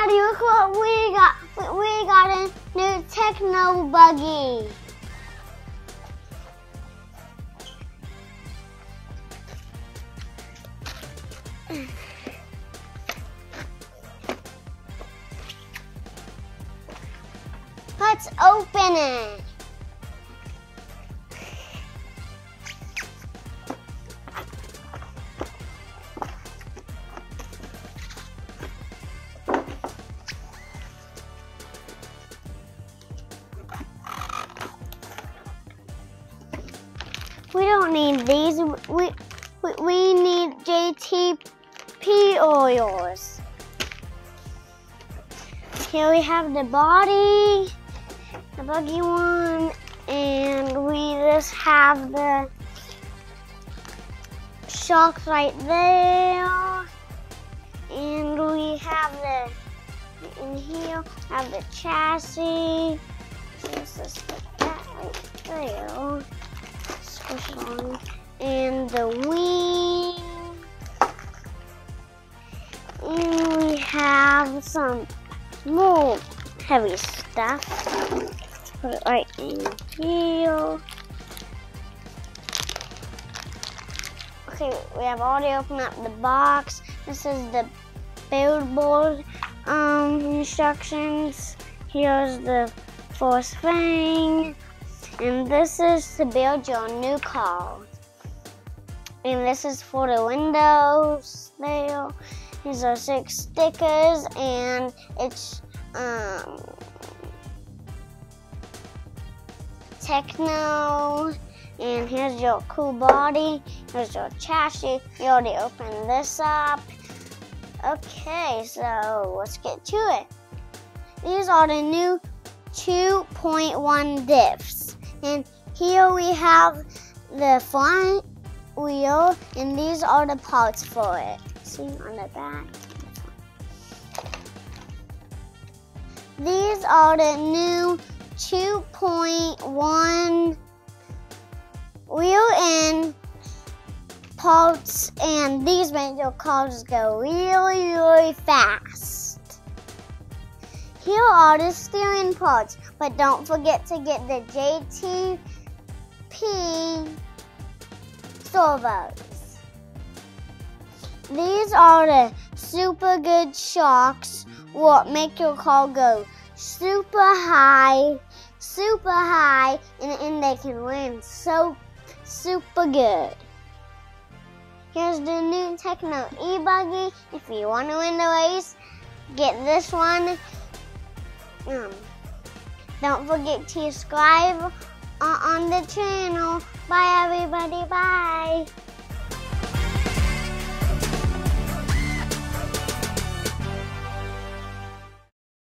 Daddy, look what we got. We got a new Tekno Buggy. Let's open it. We don't need these. We need JTP oils. Here we have the body, the buggy one, and we just have the shocks right there. And we have in here, have the chassis. Let's just put that right there. Squish on. And the wing. And we have some more heavy stuff. Put it right in here. Okay, we have already opened up the box. This is the build board instructions. Here's the force thing. And this is to build your new car. And this is for the windows there. These are 6 stickers, and it's Tekno. And here's your cool body. Here's your chassis. You already opened this up. Okay, so let's get to it. These are the new 2.1 diffs. And here we have the front wheel, and these are the parts for it. See on the back. These are the new 2.1 wheel-in parts, and these make your cars go really, really fast. Here are the steering parts, but don't forget to get the JTP servos. These are the super good shocks, what make your car go super high, and they can land so super good. Here's the new Tekno E-Buggy. If you want to win the race, get this one. Don't forget to subscribe on the channel. Bye everybody, bye.